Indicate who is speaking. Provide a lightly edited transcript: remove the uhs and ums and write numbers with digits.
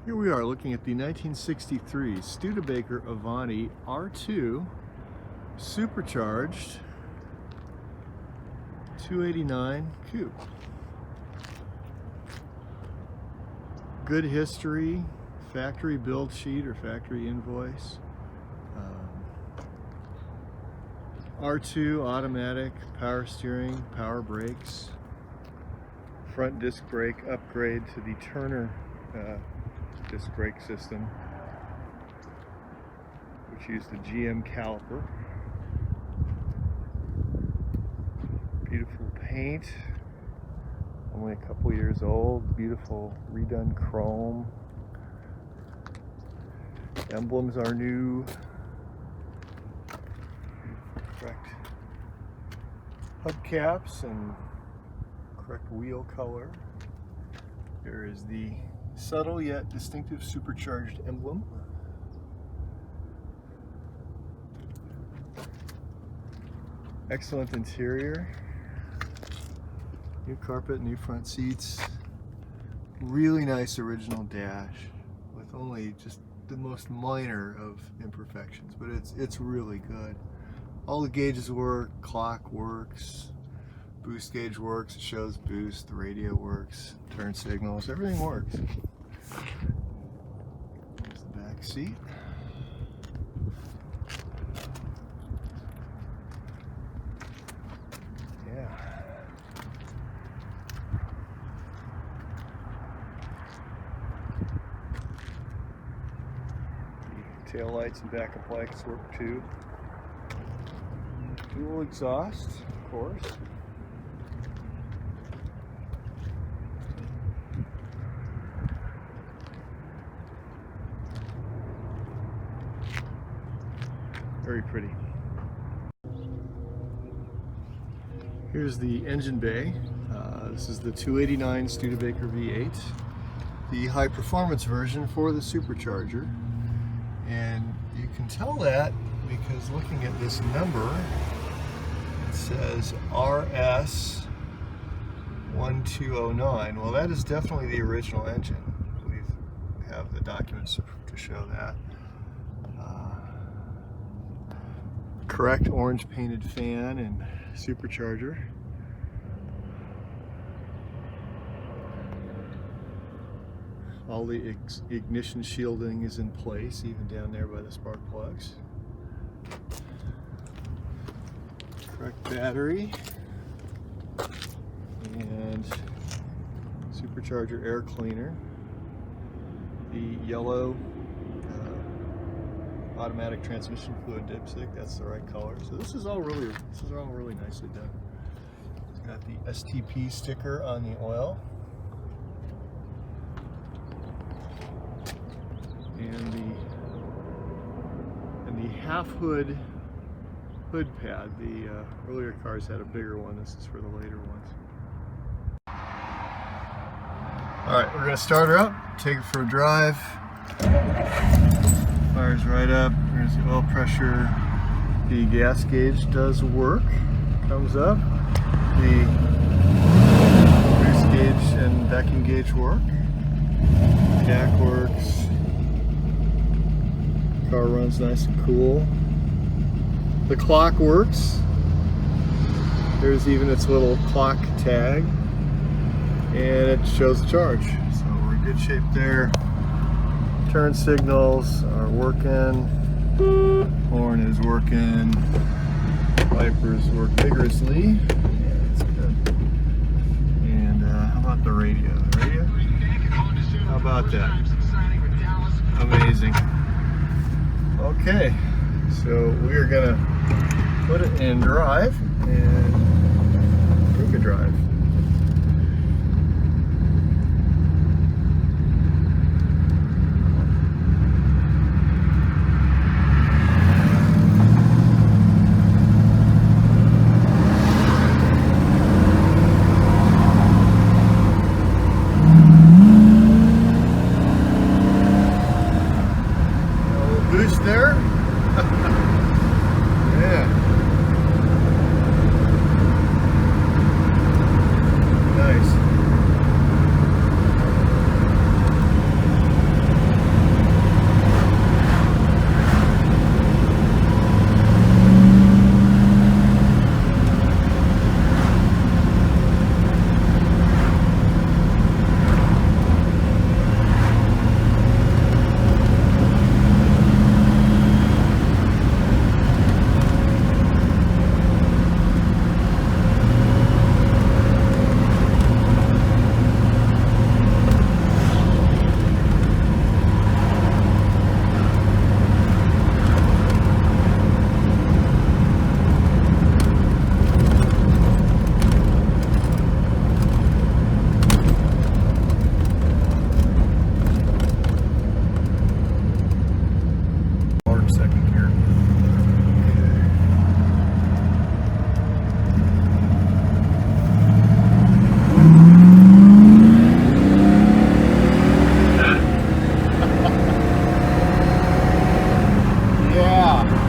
Speaker 1: Here we are looking at the 1963 Studebaker Avanti R-2 Supercharged 289 coupe. Good history, factory build sheet or factory invoice. R2 automatic, power steering, power brakes, front disc brake upgrade to the Turner disc brake system, which used the GM caliper. Beautiful paint, only a couple years old, beautiful redone chrome. Emblems are new. Correct hubcaps and correct wheel color. There is the subtle yet distinctive supercharged emblem. Excellent interior. New carpet, new front seats. Really nice original dash with only just the most minor of imperfections, but it's really good. All the gauges work, clock works, boost gauge works, it shows boost, the radio works, turn signals, everything works. There's the back seat. Yeah. The tail lights and backup lights work too. Dual exhaust, of course. Very pretty. Here's the engine bay. This is the 289 Studebaker V8, the high performance version for the supercharger. And you can tell that because looking at this number, it says RS1209. Well, that is definitely the original engine. We have the documents to show that. Correct orange painted fan and supercharger. All the ignition shielding is in place, even down there by the spark plugs. Correct battery and supercharger air cleaner. The yellow automatic transmission fluid dipstick, that's the right color. So this is all really nicely done. It's got the STP sticker on the oil. And the half hood pad. The earlier cars had a bigger one. This is for the later ones. Alright, we're going to start her up, take her for a drive. Fires right up. There's the oil pressure. The gas gauge does work. Comes up. The grease gauge and vacuum gauge work. Jack works. Car runs nice and cool. The clock works. There's even its little clock tag. And it shows the charge. So we're in good shape there. Turn signals are working. Horn is working. Wipers work vigorously. Yeah, that's good. And how about the radio? The radio? How about that? Amazing. Okay, so we are gonna put it in drive and take a drive. Boost there. Yeah. Yeah.